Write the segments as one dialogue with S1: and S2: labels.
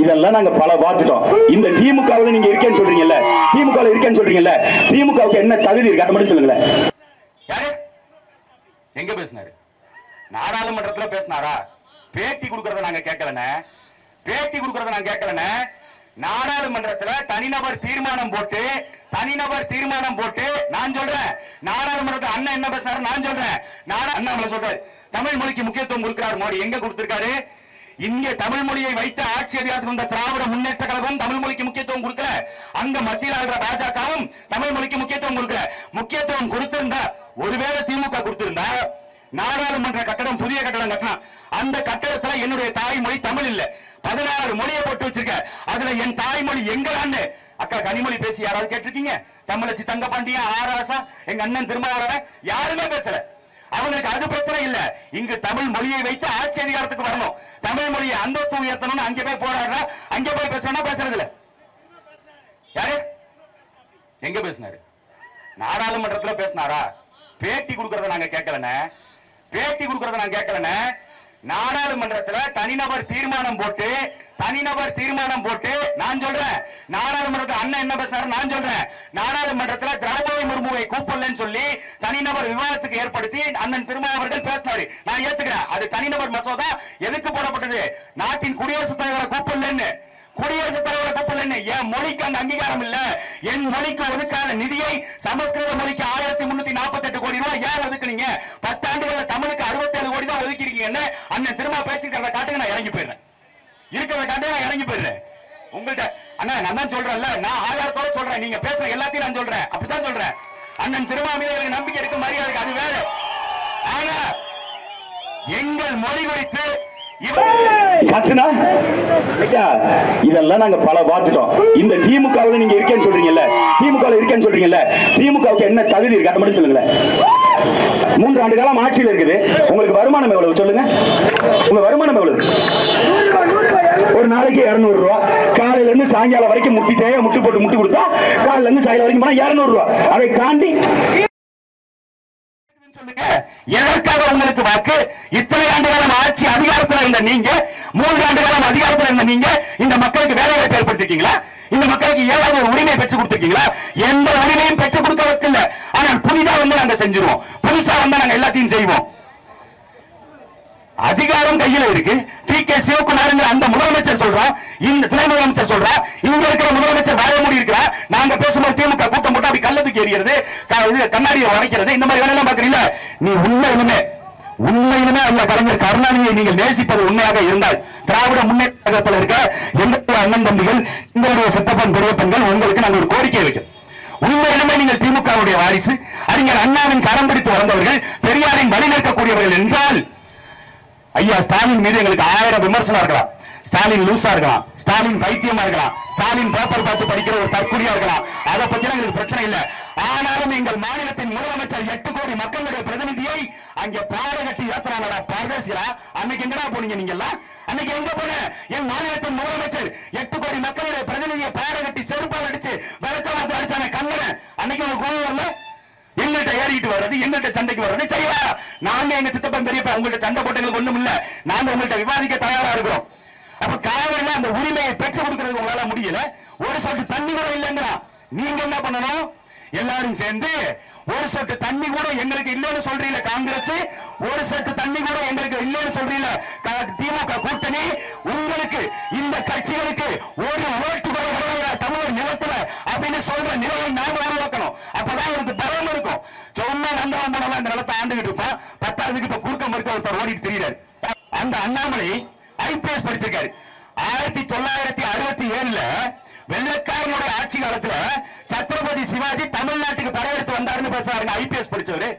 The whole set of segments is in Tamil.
S1: இதெல்லாம் நாங்க பல பார்த்துட்டோம். இந்த திமுகவில் நீங்க இருக்கேன்னு சொல்றீங்கல்ல, திமுகவில் இருக்கேன்னு சொல்றீங்கல்ல, திமுகவுக்கு என்ன தகுதி இருக்கு அதை மட்டும் சொல்லுங்களேன். யாரு எங்க பேசினாரு? நாடாளுமன்றத்தில் பேசினாரா? பேட்டி கொடுக்கறத நாங்க கேட்கலன்னு, பேட்டி கொடுக்கறத நாங்க கேட்கலன்னு. நாடாளுமன்றத்தில் தனிநபர் தீர்மானம் போட்டு நான் சொல்றேன். நாடாளுமன்றத்தில் அண்ணன் என்ன பேசினாரு நான் சொல்றேன். அண்ணாமலை சொல்றாரு தமிழ் மொழிக்கு முக்கியத்துவம் கொடுக்கிறார் மோடி. எங்க கொடுத்திருக்காரு? இங்கே தமிழ் மொழியை வைத்து ஆட்சி அதிகாரத்துக்கு வந்த திராவிட முன்னேற்ற கழகம் தமிழ் மொழிக்கு முக்கியத்துவம் கொடுக்கல. அங்க மத்தியில் ஆகிற பாஜகவும் தமிழ் மொழிக்கு முக்கியத்துவம் கொடுக்கல. முக்கியத்துவம் கொடுத்திருந்தா, ஒருவேளை திமுக கொடுத்திருந்தா நாடாளுமன்ற கட்டடம் புதிய கட்டடம் கட்டலாம். அந்த கட்டடத்துல என்னுடைய தாய்மொழி தமிழ் இல்ல, 16 மொழியை போட்டு வச்சிருக்க. அதுல என் தாய்மொழி எங்களான்னு அக்கா கனிமொழி பேசி யாராவது கேட்டிருக்கீங்க? தமிழச்சி தங்கபாண்டியன், ஆராசா, எங்க அண்ணன் திருமாவளவன் யாருமே பேசல. அவங்களுக்கு அது பிரச்சனை இல்ல. இங்கு தமிழ் மொழியை வைத்து ஆட்சி அதிகாரத்துக்கு வரணும், தமிழ் மொழியை அந்தஸ்து உயர்த்தணும். அங்கே போய் போராடுறா, அங்கே போய் பேசுறா, பேசுறது இல்ல. யாரு எங்க பேசினாரு? நாடாளுமன்றத்தில் பேசினாரா? பேட்டி கொடுக்கறத நாங்க கேட்கலன்னு, பேட்டி கொடுக்கறத நாங்க கேட்கலன்னு. நாடாளுமன்றத்தில் தனிநபர் தீர்மானம் போட்டு நான் சொல்றேன். நாடாளுமன்றத்தில் அண்ணன் என்ன பேசினாரு நான் சொல்றேன். நாடாளுமன்றத்தில் திரௌபதி முர்முவை கூப்பிடலன்னு சொல்லி தனிநபர் விவாதத்துக்கு ஏற்படுத்தி அண்ணன் திருமாவளவர்கள் பேசினாரு. நான் ஏத்துக்கிறேன். அது தனிநபர் மசோதா எதுக்கு போடப்பட்டது? நாட்டின் குடியரசுத் தலைவரை கூப்பிடலன்னு, குடியரசுத் தலைவரை கூப்பிடலன்னு. என் மொழிக்கு அந்த அங்கீகாரம் இல்ல. என் மொழிக்கு ஒதுக்காத நிதியை சமஸ்கிருத மொழிக்கு 1348 கோடி ரூபாய் ஏன் ஒதுக்குனீங்க? 10 ஆண்டுகள்ல தமிழுக்கு 67 கோடி தான் ஒதுக்கிருக்கீங்கன்னு அண்ணன் திரும்ப பேச்சுக்கிறத காட்டுங்க. நான் இறங்கி போயிடுறேன், இருக்கிறத காட்டு நான் இறங்கி போயிடுறேன். உங்கள்கிட்ட அண்ணா நான் தான் சொல்றேன்ல, நான் ஆதாரத்தோட சொல்றேன். நீங்க பேசுற எல்லாத்தையும் நான் சொல்றேன், அப்படித்தான் சொல்றேன். அண்ணன் திரும்ப மீது எனக்கு நம்பிக்கை இருக்கு, மரியாதை இருக்கு, அது வேற. ஆனா எங்கள் மொழி குறித்து இதெல்லாம் நாங்க பல பார்த்துட்டோம். இந்த திமுகவில் நீங்க இருக்கேன்னு சொல்றீங்கல்ல, திமுகவில் இருக்கேன்னு சொல்றீங்கல்ல, திமுகவுக்கு என்ன தகுதி இருக்கு அதை மட்டும் சொல்லுங்களேன். 3 ஆண்டு காலம் ஆட்சியில் இருக்குது. உங்களுக்கு வருமானம் எவ்வளவு சொல்லுங்க? உங்க வருமானம் எவ்வளவு? ஒரு நாளைக்கு 200 ரூபாய். காலையில இருந்து சாயங்காலம் வரைக்கும் முட்டு கொடுத்தா காலையில இருந்து சாயங்காலம் வரைக்கும் போனா 200 ரூபாய். அதை தாண்டி எதற்காக உங்களுக்கு வாக்கு? இத்தனை ஆண்டு காலம் ஆட்சி அதிகாரத்தில் இருந்த நீங்க, 3 ஆண்டு காலம் அதிகாரத்தில் இருந்த நீங்க இந்த மக்களுக்கு வேலை வாய்ப்பு ஏற்படுத்திருக்கீங்களா? இந்த மக்களுக்கு ஏதாவது ஒரு உரிமை பெற்றுக் கொடுத்திருக்கீங்களா? எந்த உரிமையும் பெற்றுக் கொடுக்க வைக்கல. ஆனால் புதிதா வந்து நாங்க செஞ்சிருவோம், புதுசா வந்து நாங்க எல்லாத்தையும் செய்வோம். அதிகாரம் கையில இருக்கு. டி.கே. சிவகுமார் அந்த முதலமைச்சர் சொல்றோம், இந்த துணை முதலமைச்சர் சொல்றா, இங்க இருக்கிற முதலமைச்சர் வாய மூடி இருக்கிறா. நாங்க பேசும்போது திமுக கூட்டம் போட்டு அப்படி கல்ல தூக்கி எறிகிறது, கண்ணாடியை உடைக்கிறது, இந்த மாதிரி வேலையெல்லாம் பாக்குறீங்களா? நீ உண்மையிலுமே ஐயா கலைஞர் கருணாநிதியை நீங்கள் நேசிப்பது உண்மையாக இருந்தால், திராவிட முன்னேற்ற கழகத்தில் இருக்க எங்களுடைய அண்ணன் தம்பிகள், எங்களுடைய சித்தப்பன் பெரியப்பன்கள், உங்களுக்கு நாங்கள் ஒரு கோரிக்கை வைக்கிறோம். உண்மையிலுமே நீங்கள் திமுகவுடைய வாரிசு, அறிஞர் அண்ணாவின் கரம் பிடித்து வளர்ந்தவர்கள், பெரியாரின் வழி நிற்கக்கூடியவர்கள் என்றால், ஐயா ஸ்டாலின் மீது எங்களுக்கு 1000 விமர்சனம் இருக்கலாம். ஸ்டாலின் லூசா இருக்கலாம், ஸ்டாலின் பைத்தியமா இருக்கலாம், ஸ்டாலின் பேப்பர் பார்த்து படிக்கிற ஒரு தற்கொலையா இருக்கலாம். அதை பத்தி எங்களுக்கு பிரச்சனை இல்லை. ஆனாலும் எங்கள் மாநிலத்தின் முதலமைச்சர் 8 கோடி மக்களுடைய பிரதிநிதியை அங்கே பாடகட்டி ஏத்துறாங்கடா பரதேசியா. அன்னைக்கு எங்கடா போனீங்க நீங்க எல்லாம்? அன்னைக்கு எங்க போன? என் மாநிலத்தின் முதலமைச்சர் 8 கோடி மக்களுடைய பிரதிநிதியை பாடகட்டி செருப்பால் அடிச்சு விளக்கமாத்து அடிச்சான கண்ணன். அன்னைக்கு ஒரு கோவம் வரல? எங்கள்கிட்ட ஏறிட்டு வர்றது, எங்கள்கிட்ட சண்டைக்கு வர்றது செய்வா. நாங்க எங்க சித்தப்பன் பெரியப்பா உங்கள்கிட்ட சண்டை போட்டங்களுக்கு ஒண்ணும் இல்ல. நாங்க உங்கள்கிட்ட விவாதிக்க தயாரா இருக்கிறோம். அப்ப காவிரில அந்த உரிமையை பெற்றுக் கொடுக்கிறது உங்களால முடியல. ஒரு சொட்டு தண்ணி கூட இல்லைங்கிறா. நீங்க என்ன பண்ணணும்? எல்லாரும் சேர்ந்து ஒரு சொட்டு தண்ணி கூட எங்களுக்கு இல்லைன்னு சொல்றீங்க காங்கிரஸ், ஒரு சொட்டு தண்ணி கூட எங்களுக்கு இல்லைன்னு சொல்றீங்க திமுக கூட்டணி. உங்களுக்கு இந்த கட்சிகளுக்கு ஒரு ஓட்டு கூட தமிழர் நிலத்துல அப்படின்னு சொல்ற நிலையை நாம உருவாக்கணும். அப்பதான் அவருக்கு பலம் இருக்கும். சொன்னா நந்தவன் போனாலும் அந்த நிலத்தை ஆண்டுகிட்டு இருப்போம். 10ஆவதுக்கு இப்ப குறுக்க மறுக்க ஒருத்தர் ஓடிட்டு திரியிறாரு. அந்த அண்ணாமலை ஐபிஎஸ் படிச்சிருக்காரு. 1967ல வெள்ளக்காரனுடைய ஆட்சி காலத்துல சத்ரபதி சிவாஜி தமிழ்நாட்டுக்கு படையெடுத்து வந்தாருன்னு பேசுறாருங்க. ஐபிஎஸ் படிச்சவரு.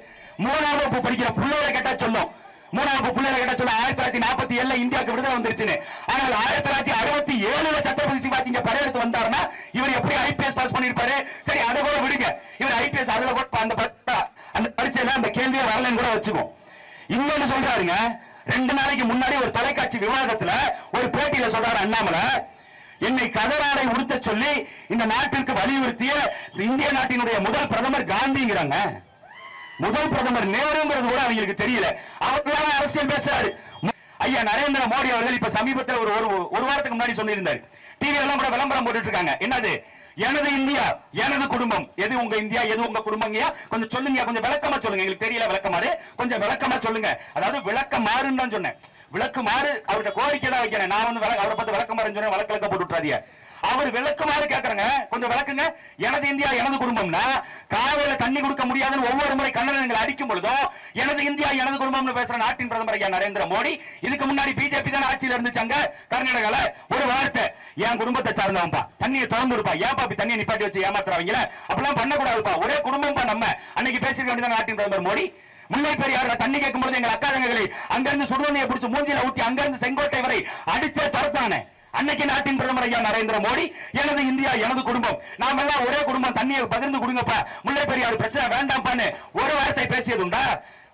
S1: 3ஆம் வகுப்பு படிக்கிற பிள்ளைகளை கேட்டா சொல்லும். 3ஆம் வகுப்பு பிள்ளைகளை கேட்டா சொல்லும் 1947ல இந்தியாவுக்கு விடுதலை வந்துருச்சுன்னு. ஆனால் 1967ல சத்ரபதி சிவாஜி இங்க படையெடுத்து வந்தாருன்னா இவர் எப்படி ஐபிஎஸ் பாஸ் பண்ணிருப்பாரு? சரி, அதை கூட விடுங்க. இவர் ஐபிஎஸ் அதுல கூட அந்த பரீட்சையில அந்த கேள்வியை வரலன்னு கூட வச்சுக்கோம். இன்னொன்னு சொல்றாருங்க. 2 நாளைக்கு முன்னாடி ஒரு தொலைக்காட்சி விவாதத்துல ஒரு பேட்டியில சொல்றாரு அண்ணாமலை, என்னை கதராடை உடுத்த சொல்லி இந்த நாட்டிற்கு வலியுறுத்திய இந்திய நாட்டினுடைய முதல் பிரதமர் காந்திங்கிறாங்க. முதல் பிரதமர் நேருங்கிறது கூட அவங்களுக்கு தெரியல. அவர்களான அரசியல் பேசுறாரு. ஐயா நரேந்திர மோடி அவர்கள் இப்ப சமீபத்தில் ஒரு வாரத்துக்கு முன்னாடி சொல்லியிருந்தார். டிவி எல்லாம் கூட விளம்பரம் போட்டுட்டு இருக்காங்க. என்னது? எனது இந்தியா எனது குடும்பம். எது உங்க இந்தியா, எது உங்க குடும்பங்க? கொஞ்சம் சொல்லுங்க, கொஞ்சம் விளக்கமா சொல்லுங்க. எங்களுக்கு தெரியல விளக்கமாறு, கொஞ்சம் விளக்கமா சொல்லுங்க. அதாவது விளக்கமாறுன்னு தான் சொன்னேன். விளக்குமாறு அவர்கிட்ட கோரிக்கை தான் வைக்கிறேன். நான் வந்து அவரை பார்த்து விளக்கமாறுன்னு சொன்னேன். வழக்க போட்டு விட்டுறாதீங்க. அவர் விளக்குமாறு கேட்கறங்க, கொஞ்சம் விளக்குங்க. எனது இந்தியா எனது குடும்பம்னா காலையில தண்ணி கொடுக்க முடியாதுன்னு ஒவ்வொரு முறை கண்ணனை அடிக்கும் பொழுதும் எனது இந்தியா எனது குடும்பம்னு பேசுற நாட்டின் பிரதமர் ஐயா நரேந்திர மோடி. இதுக்கு முன்னாடி பிஜேபி தான் ஆட்சியில் இருந்துச்சாங்க கர்நாடகால. ஒரு வார்த்தை, என் குடும்பத்தை சார்ந்தவன்பா, தண்ணியை திறந்து இருப்பா, ஏன் பாப்பி தண்ணியை நிப்பாட்டி வச்சு ஏமாத்துறவங்கள அப்படிலாம் பண்ணக்கூடாதுப்பா, ஒரே குடும்பம் நம்ம அன்னைக்கு பேசிருக்க வேண்டியதான் நாட்டின் பிரதமர் மோடி. முல்லை பெரியாறுல தண்ணி கேட்கும் பொழுது எங்கள் அக்கா தங்கங்களை அங்கிருந்து சுடுதண்ணியை பிடிச்சு மூஞ்சில ஊத்தி அங்கிருந்து செங்கோட்டை வரை அடிச்சே துரத்தானே அன்னைக்கு நாட்டின் பிரதமர் ஐயா நரேந்திர மோடி. எனது இந்தியா எனது குடும்பம், நாம எல்லாம் ஒரே குடும்பம், தண்ணியை பகிர்ந்து கொடுங்கப்பா, முல்லை பெரியாறு பிரச்சனை வேண்டாம்பான்னு ஒரு வார்த்தை பேசியதுண்டா?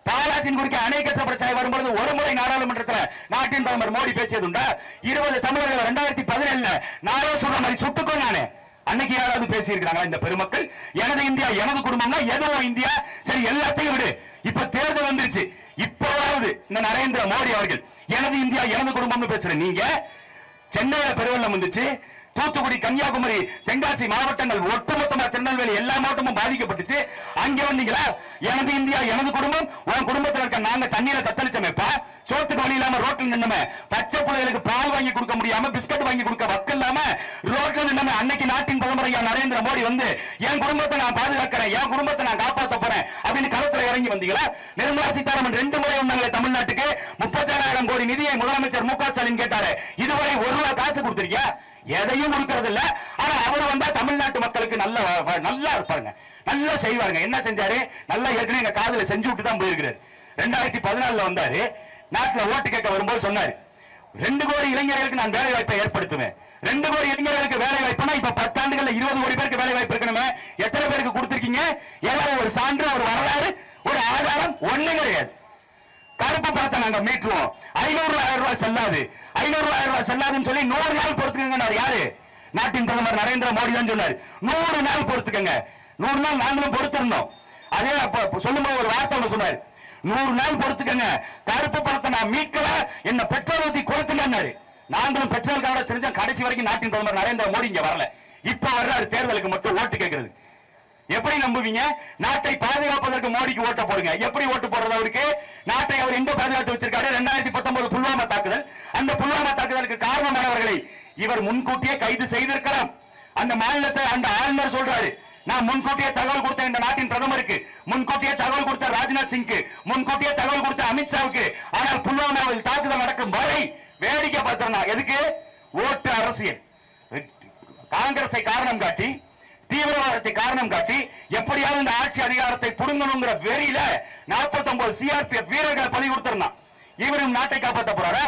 S1: பாலாற்றின் குறுக்கே அணை கட்ட பிரச்சனை வரும்பொழுது ஒரு முறை நாடாளுமன்றத்தில் நாட்டின் பிரதமர் மோடி பேசியதுண்டா? 20 தமிழர்கள் 2017 நாளே சொல்ற மாதிரி சுட்டுக்கோ நானே அன்னைக்கு யாராவது பேசி இருக்கிறாங்களா இந்த பெருமக்கள்? எனது இந்தியா எனது குடும்பம்னா எதுவும் இந்தியா சரி, எல்லாத்தையும் விடு. இப்ப தேர்தல் வந்துருச்சு, இப்பவாவது இந்த நரேந்திர மோடி அவர்கள் எனது இந்தியா எனது குடும்பம்னு பேசுற நீங்க, சென்னையில பெருவெள்ளம் வந்துச்சு, தூத்துக்குடி கன்னியாகுமரி தென்காசி மாவட்டங்கள் ஒட்டுமொத்தமா திருநெல்வேலி எல்லா மாவட்டமும் பாதிக்கப்பட்டுச்சு. அங்க வந்தீங்களா? எனது இந்தியா எனது குடும்பம், உன் குடும்பத்தில் இருக்க நாங்க தண்ணீரை தத்தளிச்சமேப்பா, சோத்துக்கு வழி இல்லாம ரோட்ல நின்னமே, பச்சை பிள்ளைகளுக்கு பால் வாங்கி கொடுக்க முடியாம பிஸ்கட் வாங்கி கொடுக்க வக்கு இல்லாம ரோட்ல நின்னமே. அன்னைக்கு நாட்டின் பிரதமர் ஐயா நரேந்திர மோடி வந்து என் குடும்பத்தை நான் பாதுகாக்கிறேன், என் குடும்பத்தை நான் காப்பாற்ற போறேன் அப்படின்னு களத்துல இறங்கி வந்தீங்களா? நிர்மலா சீதாராமன் 2 முறை வந்தாங்களே தமிழ்நாட்டுக்கு, 37,000 கோடி நிதியை முதலமைச்சர் மு க ஸ்டாலின் கேட்டாரு. இதுவரை 1 ரூபாய் காசு கொடுத்திருக்கியா? எதையும் கொடுக்கறது இல்ல. ஆனா அவர் வந்தா தமிழ்நாட்டு மக்களுக்கு நல்லா இருப்பாருங்க, நல்லா செய்வாருங்க. என்ன செஞ்சாரு? நல்லா ஏற்கனவே எங்க காதுல செஞ்சு விட்டு தான் போயிருக்கிறாரு. 2014 வந்தாரு, நாட்டுல ஓட்டு கேட்க வரும்போது சொன்னாரு, 2 கோடி இளைஞர்களுக்கு நான் வேலை வாய்ப்பை ஏற்படுத்துவேன். 2 கோடி இளைஞர்களுக்கு வேலை வாய்ப்புனா இப்ப 10 ஆண்டுகள்ல 20 கோடி பேருக்கு வேலை வாய்ப்பு இருக்கணுமே. எத்தனை பேருக்கு கொடுத்திருக்கீங்க? ஏதாவது ஒரு சான்று, ஒரு வரலாறு, ஒரு ஆதாரம் ஒண்ணு கிடையாது. கருப்பு பணத்தை நாங்க மீட்டுருவோம், 500,000 ரூபாய் செல்லாது, 500,000 ரூபாய் செல்லாதுன்னு சொல்லி 100 நாள் பொறுத்துக்கங்க. யாரு? நாட்டின் பிரதமர் நரேந்திர மோடி தான் சொன்னார். 100 நாள் பொறுத்துக்கங்க. 100 நாள் நாங்களும் பொறுத்திருந்தோம். அதே சொல்லும்போது ஒரு வார்த்தை சொன்னார், 100 நாள் பொறுத்துக்கங்க, கருப்பு பணத்தை நான் மீட்கல, என்ன பெட்ரோல் ஊத்தி கொடுத்துங்க. நாங்களும் பெட்ரோல் கார்டை தெரிஞ்ச கடைசி வரைக்கும் நாட்டின் பிரதமர் நரேந்திர மோடி இங்க வரல. இப்ப வர்றாரு தேர்தலுக்கு மட்டும் ஓட்டு கேட்கிறது. எப்படி நம்புவீங்க? நாட்டை பாதுகாப்பதற்கு மோடிக்கு ஓட்ட போடுங்க. எப்படி ஓட்டு போடுறது? அவருக்கு நாட்டை அவர் எங்க பாதுகாத்து வச்சிருக்காரு? 2019 புல்வாமா தாக்குதல். அந்த புல்வாமா தாக்குதலுக்கு காரணமானவர்களை இவர் முன்கூட்டியே கைது செய்திருக்கலாம். அந்த மாநிலத்தை அந்த ஆளுநர் சொல்றாரு, நான் முன்கூட்டியே தகவல் கொடுத்த இந்த நாட்டின் பிரதமருக்கு, முன்கூட்டியே தகவல் கொடுத்த ராஜ்நாத் சிங்க்கு, முன்கூட்டியே தகவல் கொடுத்த அமித்ஷாவுக்கு. ஆனால் புல்வாமாவில் தாக்குதல் நடக்கும் வரை வேடிக்கை பார்த்திருந்தா. எதுக்கு? ஓட்டு அரசியல். காங்கிரஸை காரணம் காட்டி, தீவிரவாதத்தை காரணம் காட்டி எப்படியாவது இந்த ஆட்சி அதிகாரத்தை புடுங்கணுங்கிற வெறியில 49 சிஆர்பிஎஃப் வீரர்களை பலி கொடுத்திருந்தான். இவரும் நாட்டை காப்பாற்ற போறாரா?